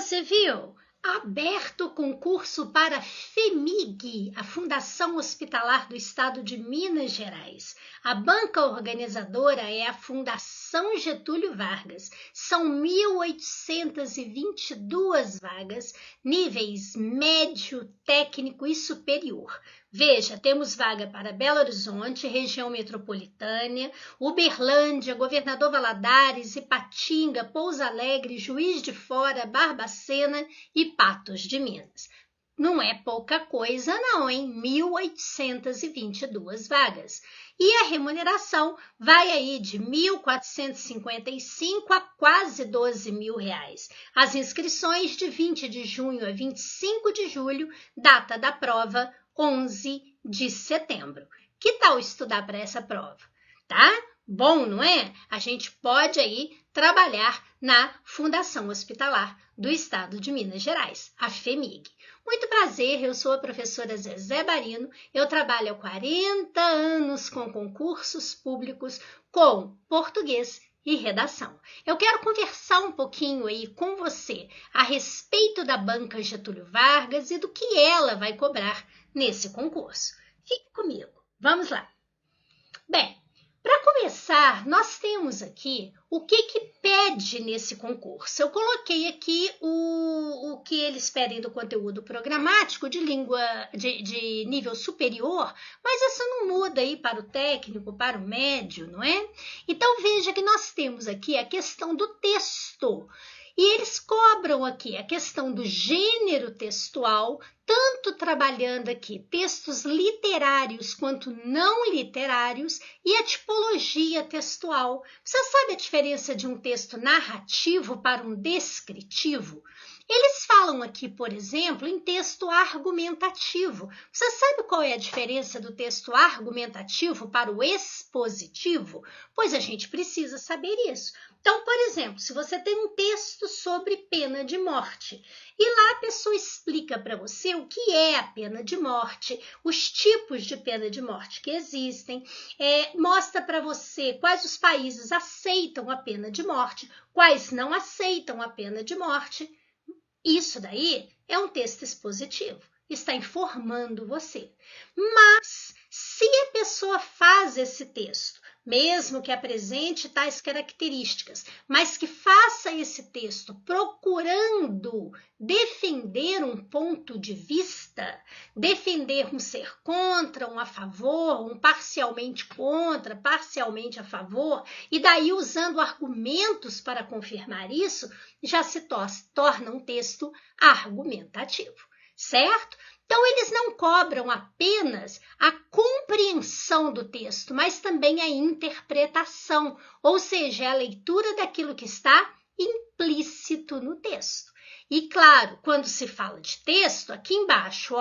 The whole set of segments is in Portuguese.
você viu? Aberto o concurso para a FEMIG, a Fundação Hospitalar do Estado de Minas Gerais. A banca organizadora é a Fundação Getúlio Vargas. São 1.822 vagas, níveis médio, técnico e superior. Veja, temos vaga para Belo Horizonte, região metropolitana, Uberlândia, Governador Valadares, Ipatinga, Pouso Alegre, Juiz de Fora, Barbacena e Patos de Minas. Não é pouca coisa não, hein? 1.822 vagas. E a remuneração vai aí de R$ 1.455 a quase R$ 12.000. As inscrições de 20 de junho a 25 de julho, data da prova 11 de setembro. Que tal estudar para essa prova? Tá? Bom, não é? A gente pode aí trabalhar na Fundação Hospitalar do Estado de Minas Gerais, a FEMIG. Muito prazer, eu sou a professora Zezé Barino, eu trabalho há 40 anos com concursos públicos com português e redação. Eu quero conversar um pouquinho aí com você a respeito da banca Getúlio Vargas e do que ela vai cobrar nesse concurso. Fique comigo, vamos lá. Bem, para começar, nós temos aqui o que pede nesse concurso. Eu coloquei aqui o que eles pedem do conteúdo programático de língua de nível superior, mas isso não muda aí para o técnico, para o médio, não é? Então veja que nós temos aqui a questão do texto. E eles cobram aqui a questão do gênero textual, tanto trabalhando aqui textos literários quanto não literários e a tipologia textual. Você sabe a diferença de um texto narrativo para um descritivo? Eles falam aqui, por exemplo, em texto argumentativo. Você sabe qual é a diferença do texto argumentativo para o expositivo? Pois a gente precisa saber isso. Então, por exemplo, se você tem um texto sobre pena de morte, e lá a pessoa explica para você o que é a pena de morte, os tipos de pena de morte que existem, mostra para você quais os países aceitam a pena de morte, quais não aceitam a pena de morte. Isso daí é um texto expositivo, está informando você. Mas, se a pessoa faz esse texto, mesmo que apresente tais características, mas que faça esse texto procurando defender um ponto de vista, defender um ser contra, um a favor, um parcialmente contra, parcialmente a favor, e daí usando argumentos para confirmar isso, já se torna um texto argumentativo, certo? Então, eles não cobram apenas a compreensão do texto, mas também a interpretação, ou seja, a leitura daquilo que está implícito no texto. E, claro, quando se fala de texto, aqui embaixo,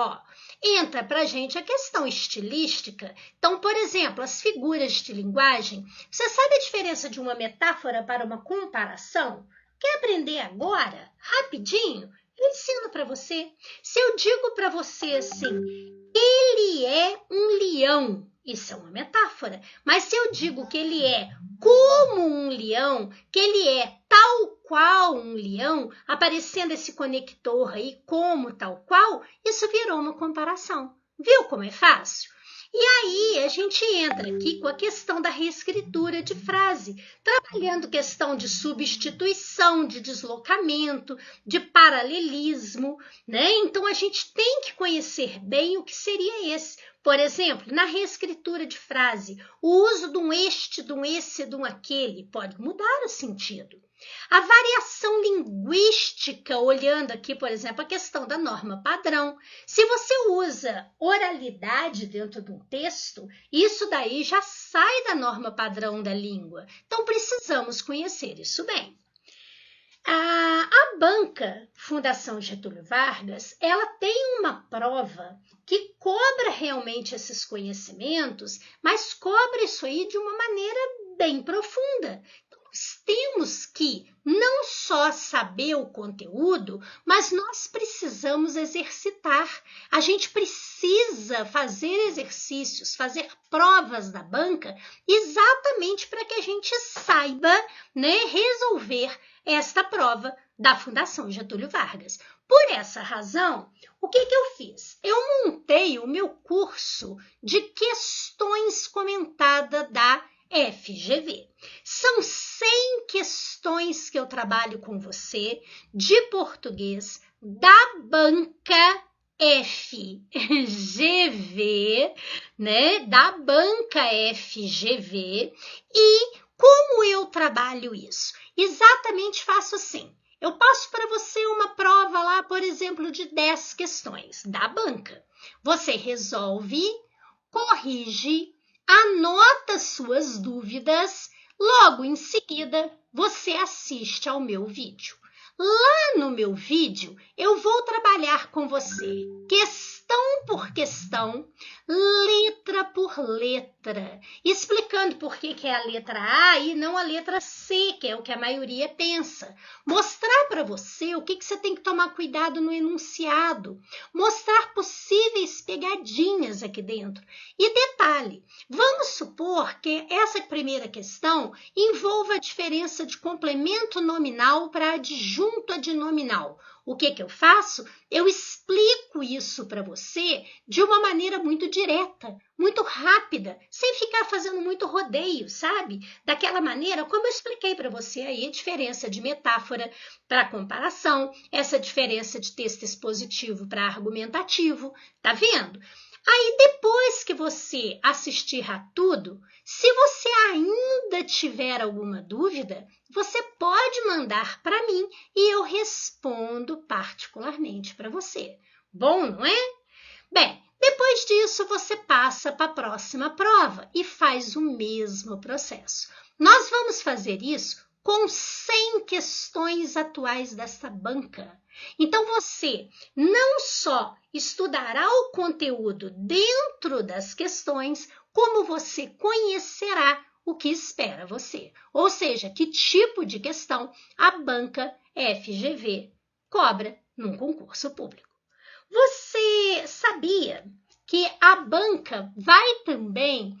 entra para a gente a questão estilística. Então, por exemplo, as figuras de linguagem. Você sabe a diferença de uma metáfora para uma comparação? Quer aprender agora, rapidinho? Eu ensino para você. Se eu digo para você assim, ele é um leão, isso é uma metáfora. Mas se eu digo que ele é como um leão, que ele é tal qual um leão, aparecendo esse conector aí como tal qual, isso virou uma comparação. Viu como é fácil? E aí a gente entra aqui com a questão da reescritura de frase, trabalhando questão de substituição, de deslocamento, de paralelismo, né? Então a gente tem que conhecer bem o que seria esse. Por exemplo, na reescritura de frase, o uso de um este, de um esse, de um aquele pode mudar o sentido. A variação linguística, olhando aqui, por exemplo, a questão da norma padrão. Se você usa oralidade dentro de um texto, isso daí já sai da norma padrão da língua. Então, precisamos conhecer isso bem. A banca Fundação Getúlio Vargas, ela tem uma prova que cobra realmente esses conhecimentos, mas cobra isso aí de uma maneira bem profunda. Nós temos que não só saber o conteúdo, mas nós precisamos exercitar. A gente precisa fazer exercícios, fazer provas da banca, exatamente para que a gente saiba, né, resolver esta prova da Fundação Getúlio Vargas. Por essa razão, o que eu fiz? Eu montei o meu curso de questões comentadas da FGV. São 100 questões que eu trabalho com você de português da banca FGV, né? Da banca FGV. E como eu trabalho isso? Exatamente faço assim. Eu passo para você uma prova lá, por exemplo, de 10 questões da banca. Você resolve, corrige, anota suas dúvidas, logo em seguida você assiste ao meu vídeo. Lá no meu vídeo, eu vou trabalhar com você questão por questão, letra por letra, explicando por que é a letra A e não a letra C, que é o que a maioria pensa. Mostrar para você o que você tem que tomar cuidado no enunciado, mostrar possíveis pegadinhas aqui dentro. E detalhe, vamos supor que essa primeira questão envolva a diferença de complemento nominal para adjunto adnominal. O que eu faço? Eu explico isso para você de uma maneira muito direta, muito rápida, sem ficar fazendo muito rodeio, sabe? Daquela maneira, como eu expliquei para você aí, a diferença de metáfora para comparação, essa diferença de texto expositivo para argumentativo, tá vendo? Aí, depois que você assistir a tudo, se você ainda tiver alguma dúvida, você pode mandar para mim e eu respondo particularmente para você. Bom, não é? Bem, depois disso, você passa para a próxima prova e faz o mesmo processo. Nós vamos fazer isso com 100 questões atuais desta banca. Então, você não só estudará o conteúdo dentro das questões, como você conhecerá o que espera você. Ou seja, que tipo de questão a banca FGV cobra num concurso público. Você sabia que a banca vai também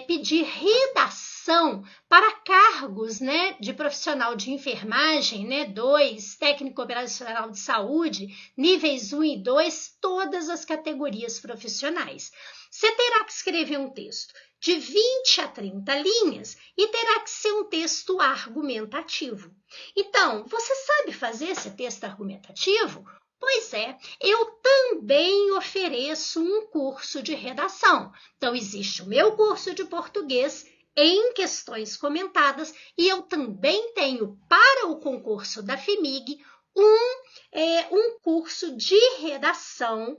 pedir redação para cargos, né, de profissional de enfermagem, né, 2, técnico operacional de saúde, níveis 1 e 2, todas as categorias profissionais. Você terá que escrever um texto de 20 a 30 linhas e terá que ser um texto argumentativo. Então, você sabe fazer esse texto argumentativo? Pois é, eu também ofereço um curso de redação. Então, existe o meu curso de português em questões comentadas e eu também tenho para o concurso da FIMIG um curso de redação,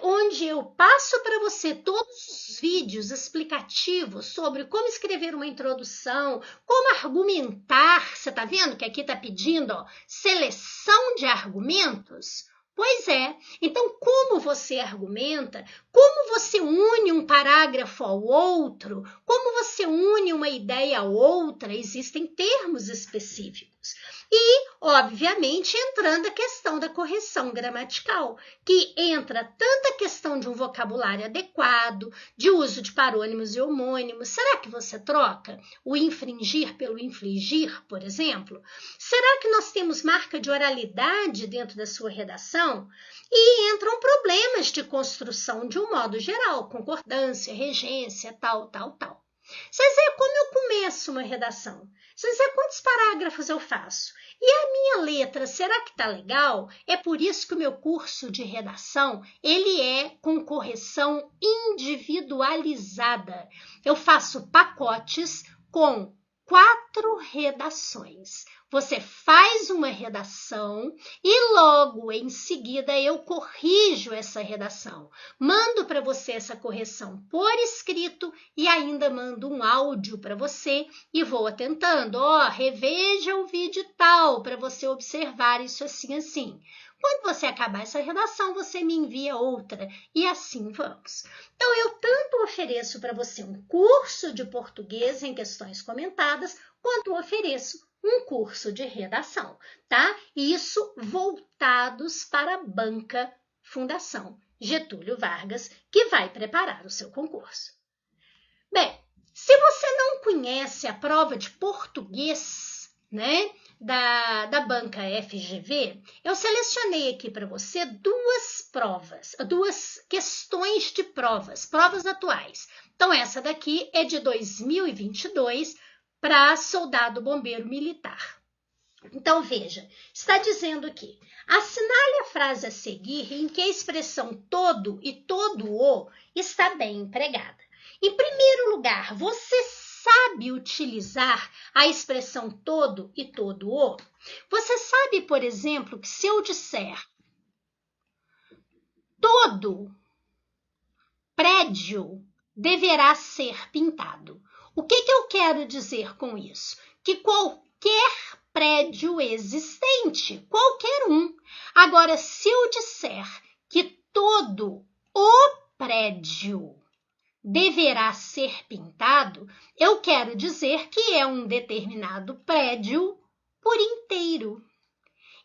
onde eu passo para você todos os vídeos explicativos sobre como escrever uma introdução, como argumentar. Você está vendo que aqui está pedindo seleção de argumentos? Pois é. Então, como você argumenta, como você une um parágrafo ao outro, como você une uma ideia a outra, existem termos específicos. E, obviamente, entrando a questão da correção gramatical, que entra tanto a questão de um vocabulário adequado, de uso de parônimos e homônimos. Será que você troca o infringir pelo infligir, por exemplo? Será que nós temos marca de oralidade dentro da sua redação? E entram problemas de construção de um modo geral, concordância, regência, tal. Vocês veem como eu começo uma redação? Vocês veem quantos parágrafos eu faço? E a minha letra, será que tá legal? É por isso que o meu curso de redação, ele é com correção individualizada. Eu faço pacotes com 4 redações. Você faz uma redação e logo em seguida eu corrijo essa redação. Mando para você essa correção por escrito e ainda mando um áudio para você e vou atentando. Reveja o vídeo tal para você observar isso assim. Quando você acabar essa redação, você me envia outra e assim vamos. Então, eu tanto ofereço para você um curso de português em questões comentadas, quanto ofereço um curso de redação, tá? Isso voltados para a banca Fundação Getúlio Vargas, que vai preparar o seu concurso. Bem, se você não conhece a prova de português, né, da banca FGV, eu selecionei aqui para você duas questões de provas atuais. Então, essa daqui é de 2022 para soldado bombeiro militar. Então, veja, está dizendo aqui, assinale a frase a seguir em que a expressão todo e todo-o está bem empregada. Em primeiro lugar, você sabe utilizar a expressão todo e todo-o? Você sabe, por exemplo, que se eu disser todo prédio deverá ser pintado, o que eu quero dizer com isso? Que qualquer prédio existente, qualquer um. Agora, se eu disser que todo o prédio deverá ser pintado, eu quero dizer que é um determinado prédio por inteiro.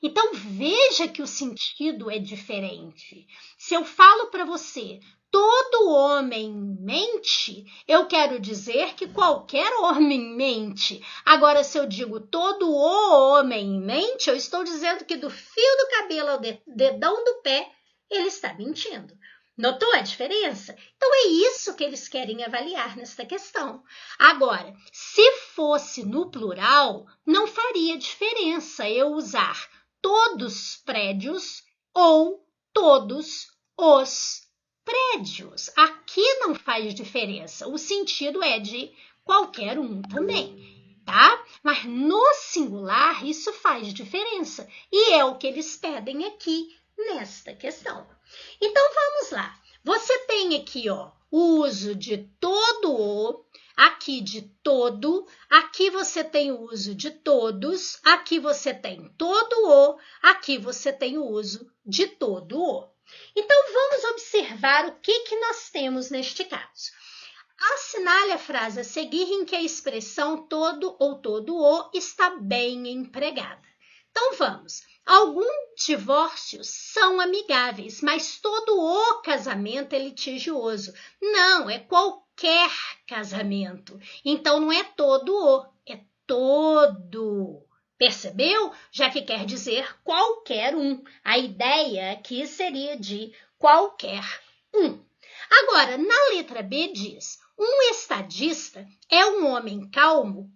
Então, veja que o sentido é diferente. Se eu falo para você, todo homem mente, eu quero dizer que qualquer homem mente. Agora, se eu digo todo o homem mente, eu estou dizendo que do fio do cabelo ao dedão do pé, ele está mentindo. Notou a diferença? Então, é isso que eles querem avaliar nesta questão. Agora, se fosse no plural, não faria diferença eu usar todos prédios ou todos os prédios. Aqui não faz diferença. O sentido é de qualquer um também, tá? Mas no singular, isso faz diferença. E é o que eles pedem aqui nesta questão. Então, vamos lá. Você tem aqui, ó, o uso de todo o, aqui de todo, aqui você tem o uso de todos, aqui você tem todo o, aqui você tem o uso de todo o. Então, vamos observar o que nós temos neste caso. Assinale a frase a seguir em que a expressão todo ou todo o está bem empregada. Então, vamos. Alguns divórcios são amigáveis, mas todo o casamento é litigioso. Não, é qualquer casamento. Então, não é todo o, é todo. Percebeu? Já que quer dizer qualquer um. A ideia aqui seria de qualquer um. Agora, na letra B diz, um estadista é um homem calmo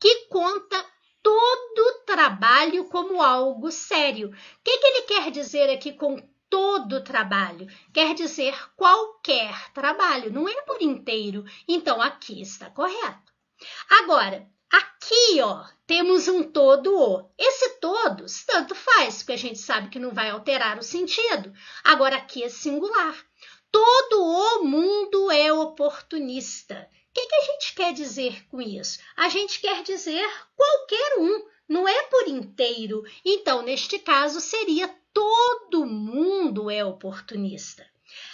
que conta todo trabalho como algo sério. O que ele quer dizer aqui com todo trabalho? Quer dizer qualquer trabalho, não é por inteiro. Então, aqui está correto. Agora, aqui, ó, temos um todo o. Esse todos, tanto faz, porque a gente sabe que não vai alterar o sentido. Agora, aqui é singular. Todo o mundo é oportunista. O que a gente quer dizer com isso? A gente quer dizer qualquer um, não é por inteiro. Então, neste caso, seria todo mundo é oportunista.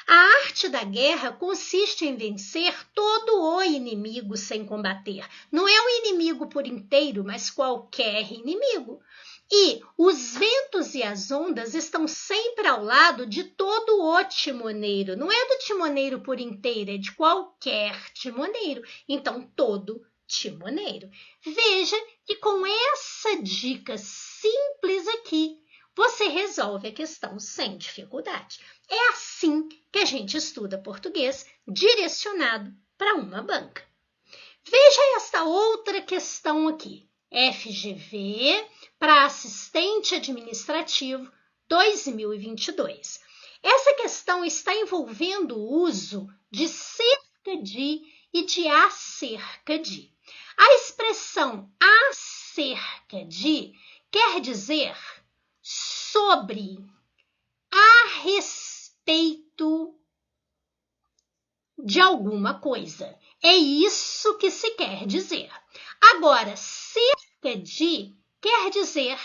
A arte da guerra consiste em vencer todo o inimigo sem combater. Não é um inimigo por inteiro, mas qualquer inimigo. E os ventos e as ondas estão sempre ao lado de todo o timoneiro. Não é do timoneiro por inteiro, é de qualquer timoneiro. Então, todo timoneiro. Veja que com essa dica simples aqui, você resolve a questão sem dificuldade. É assim que a gente estuda português direcionado para uma banca. Veja esta outra questão aqui. FGV para assistente administrativo 2022. Essa questão está envolvendo o uso de cerca de e de acerca de. A expressão acerca de quer dizer sobre, a respeito de alguma coisa. É isso que se quer dizer. Agora, cerca de quer dizer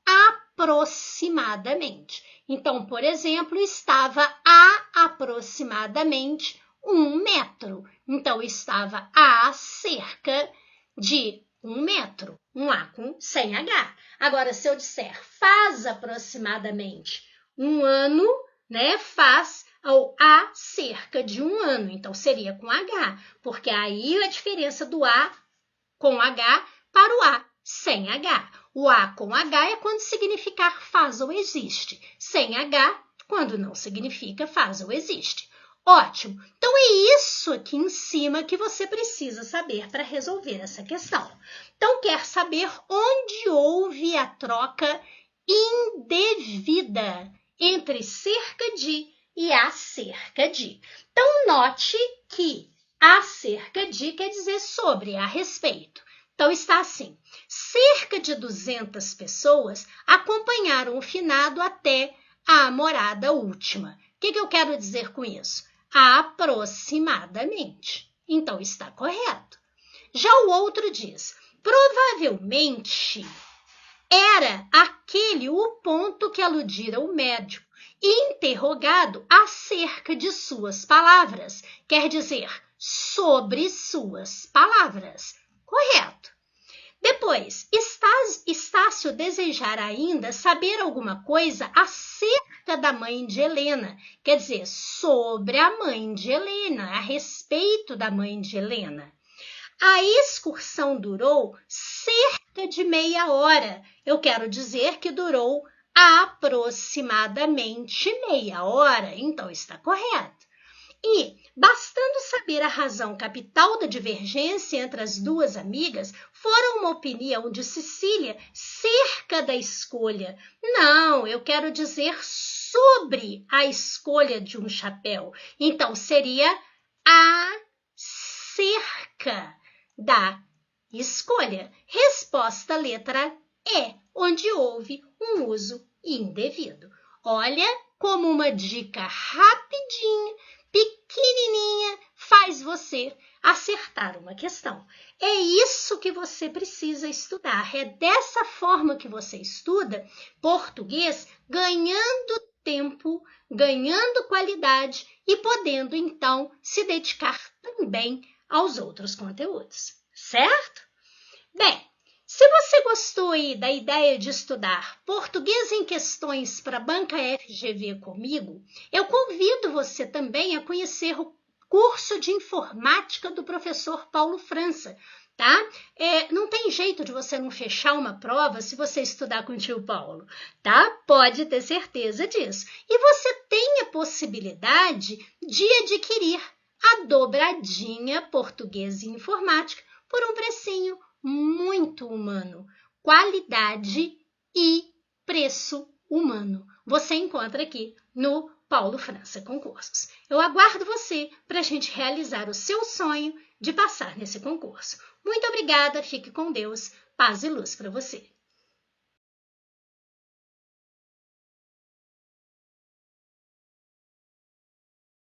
aproximadamente. Então, por exemplo, estava a aproximadamente 1 metro. Então, estava a cerca de 1 metro. Um A sem H. Agora, se eu disser faz aproximadamente 1 ano, né? Faz ou há cerca de 1 ano. Então, seria com H, porque aí a diferença do A com H para o A sem H. O A com H é quando significar faz ou existe. Sem H, quando não significa faz ou existe. Ótimo! Então, é isso aqui em cima que você precisa saber para resolver essa questão. Então, quer saber onde houve a troca indevida entre cerca de e acerca de. Então, note que acerca de quer dizer sobre, a respeito. Então, está assim, cerca de 200 pessoas acompanharam o finado até a morada última. O que eu quero dizer com isso? Aproximadamente. Então, está correto. Já o outro diz, provavelmente era aquele o ponto que aludira o médico, interrogado acerca de suas palavras, quer dizer, sobre suas palavras. Correto. Depois, Estácio desejar ainda saber alguma coisa acerca da mãe de Helena, quer dizer, sobre a mãe de Helena, a respeito da mãe de Helena. A excursão durou cerca de meia hora. Eu quero dizer que durou aproximadamente meia hora, então está correto. E, bastando saber a razão capital da divergência entre as duas amigas, fora uma opinião de Cecília cerca da escolha. Não, eu quero dizer sobre a escolha de um chapéu. Então, seria acerca da escolha. Resposta letra E, onde houve um uso indevido. Olha como uma dica rapidinha, pequenininha, faz você acertar uma questão. É isso que você precisa estudar. É dessa forma que você estuda português, ganhando tempo, ganhando qualidade e podendo, então, se dedicar também aos outros conteúdos. Certo? Bem, se você gostou aí da ideia de estudar português em questões para a Banca FGV comigo, eu convido você também a conhecer o curso de informática do professor Paulo França, tá? Não tem jeito de você não fechar uma prova se você estudar com o tio Paulo, tá? Pode ter certeza disso. E você tem a possibilidade de adquirir a dobradinha Português e Informática por um precinho muito humano, qualidade e preço humano. Você encontra aqui no Paulo França Concursos. Eu aguardo você para a gente realizar o seu sonho de passar nesse concurso. Muito obrigada, fique com Deus, paz e luz para você.